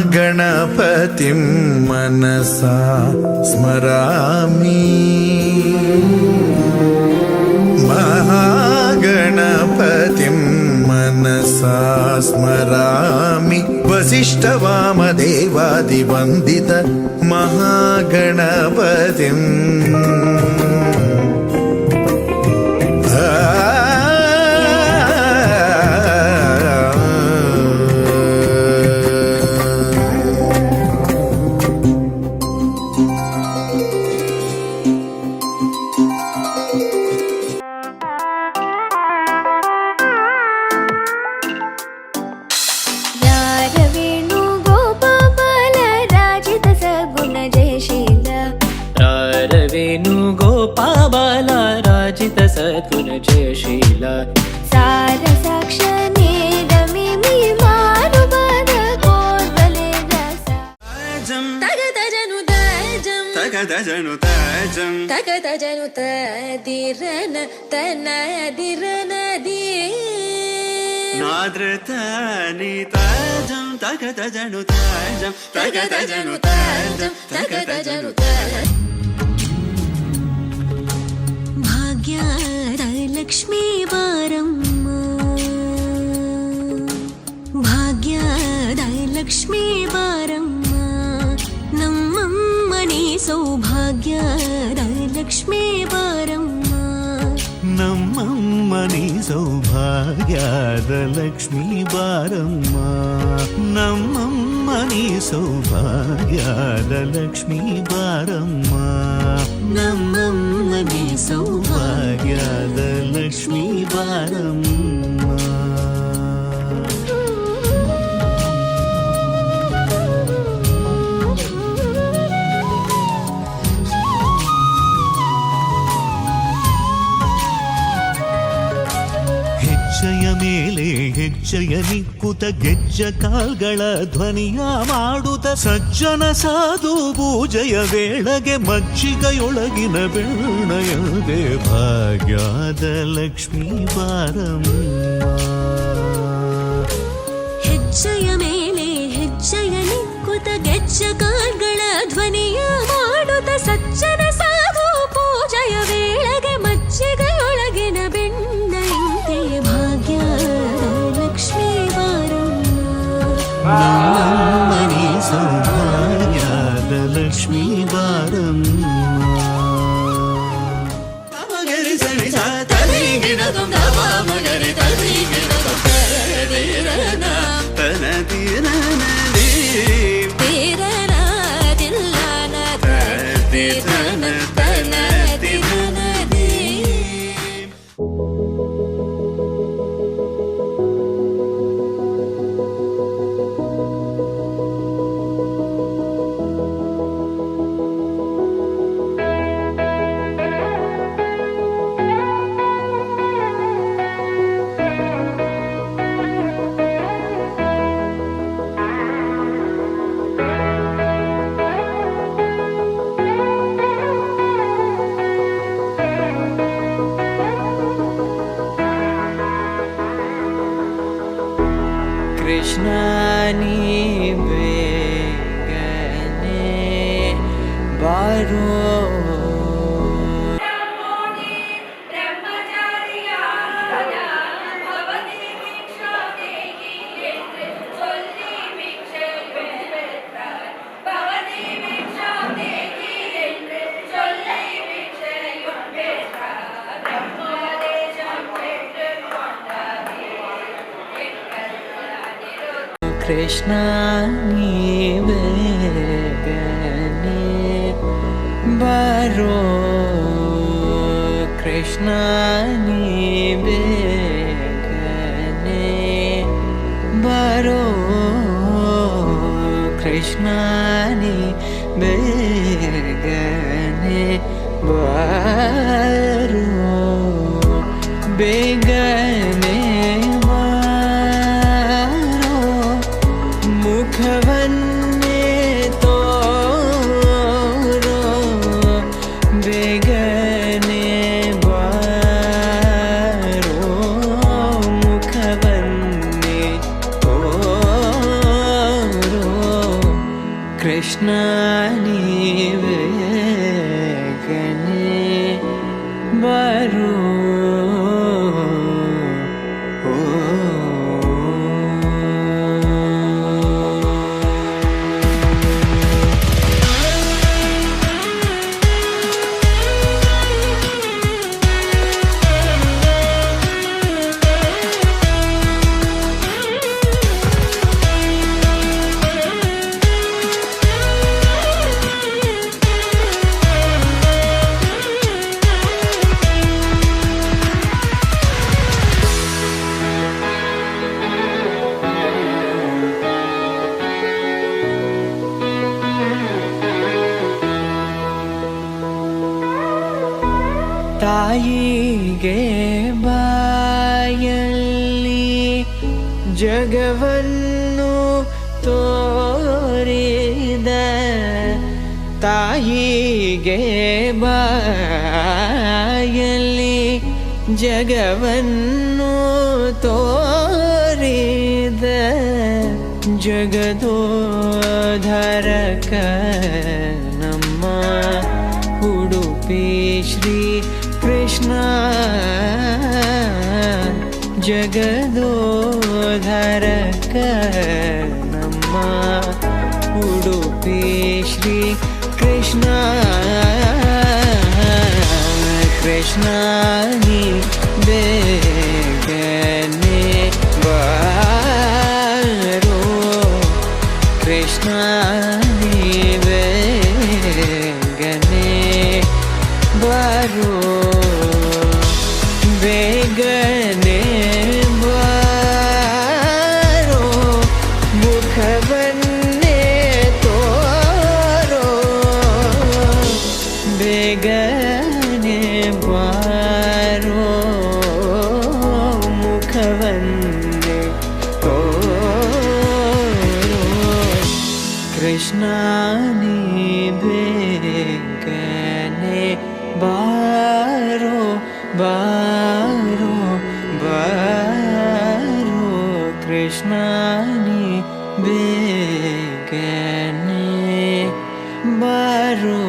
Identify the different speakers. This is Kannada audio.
Speaker 1: महागणपतिं मनसा स्मरामि महागणपतिं मनसा स्मरामि वसिष्ठवामदेवादिवन्दित महागणपतिम्
Speaker 2: वेणुगोपाल राजित सद्गुण जयशील
Speaker 3: सार साक्ष नेदमिमि मारुबद कोर्वले रसा तगदजनु तदिरन तनदिरनदी
Speaker 2: नाद्रतनि तजं तगदजनु तजं तगदजनु तजं तगदजनु
Speaker 3: भाग्यद लक्ष्मी वारम्म भाग्यद लक्ष्मी वारम्म नम्मनि सौभाग्यद लक्ष्मी वारम्म
Speaker 1: नम्मनि सौभाग्यद लक्ष्मी वारम्म नम्मनि सौभाग्यद लक्ष्मी वारम्म नम्मनि सौभाग्यद लक्ष्मी वारम्म ಹೆಜ್ಜೆಯ ಮೇಲೆ ಹೆಜ್ಜೆಯ ನಿಕ್ಕುತ ಗೆಜ್ಜ ಕಾಲ್ಗಳ ಧ್ವನಿಯ ಮಾಡುತ್ತ ಸಜ್ಜನ ಸಾಧು ಪೂಜೆಯ ವೇಳೆಗೆ ಮಜ್ಜಿಗೆಯೊಳಗಿನ ಬೆಣ್ಣೆಯದೆ ಭಾಗ್ಯದ ಲಕ್ಷ್ಮೀ ಬಾರಮ್ಮ
Speaker 3: ಹೆಜ್ಜೆಯ ಮೇಲೆ ಹೆಜ್ಜೆಯ ನಿಕ್ಕುತ ಗೆಜ್ಜ ಕಾಲ್ಗಳ ಧ್ವನಿಯ ಮಾಡುತ್ತ ಸಜ್ಜನ ಸಾಧು ಪೂಜೆಯ ವೇಳೆಗೆ ಮಜ್ಜಿಗೆಯೊಳಗಿನ ಬೆಣ್ಣೆಯಂತೆ ಭಾಗ್ಯದ ಲಕ್ಷ್ಮೀ ಬಾರಮ್ಮ
Speaker 1: ನಮ್ಮನೆ ಸೌಭಾಗ್ಯದ ಲಕ್ಷ್ಮೀ ಬಾರಮ್ಮ
Speaker 2: ಮಗರಿ ಸರಿ ತದಿಗಿನ ತೊಂದವ ಮಗರಿ ತದಿಗಿನ ತೊಂದರನ ತನದಿರನದಿ ತೀರನ ದಿಲ್ಲನ ತದಿರನ ತನದಿರನದಿ कृष्णानी बेगने बारो कृष्णानी बेगने बारो कृष्णानी बेगने बारो कृष्णानी बेगने बारो बेगने मुखवन्ने तोरो बेगने बारो मुख ಕೃಷ್ಣ ನೀವೇ ಗನೆ ಬರೋ ತಾಯಿಗೆ ಬಾಯಲ್ಲಿ ಜಗವನ್ನು ತೋರಿದ ತಾಯಿಗೆ ಬಾಯಲ್ಲಿ ಜಗವನ್ನು ತೋರಿದ ಜಗದೋಧರಕ ನಮ್ಮ ಉಡುಪಿ ಶ್ರೀ ಕೃಷ್ಣ ಜಗದೋಧರಕ ನಮ್ಮ ಉಡುಪಿ ಶ್ರೀ ಕೃಷ್ಣ ಕೃಷ್ಣ ನೀ ಬೇಗನೆ ಬಾರೋ ಕೃಷ್ಣ ನೀ ಬೇಗನೆ ಬಾರೋ ಬೇಗನೆ ಬಾರೋ ಮುಖವನ್ನೇ ತೋರೋ ಬೇಗನೆ ಬಾರೋ ಮುಖವನ್ನೇ ತೋರೋ ಕೃಷ್ಣ ನೀ ಬೇಗನೆ ಬಾರೋ ಬಾರೋ ಬಾರೋ ಕೃಷ್ಣ ನೀ ಬೇಗನೆ ಬಾರೋ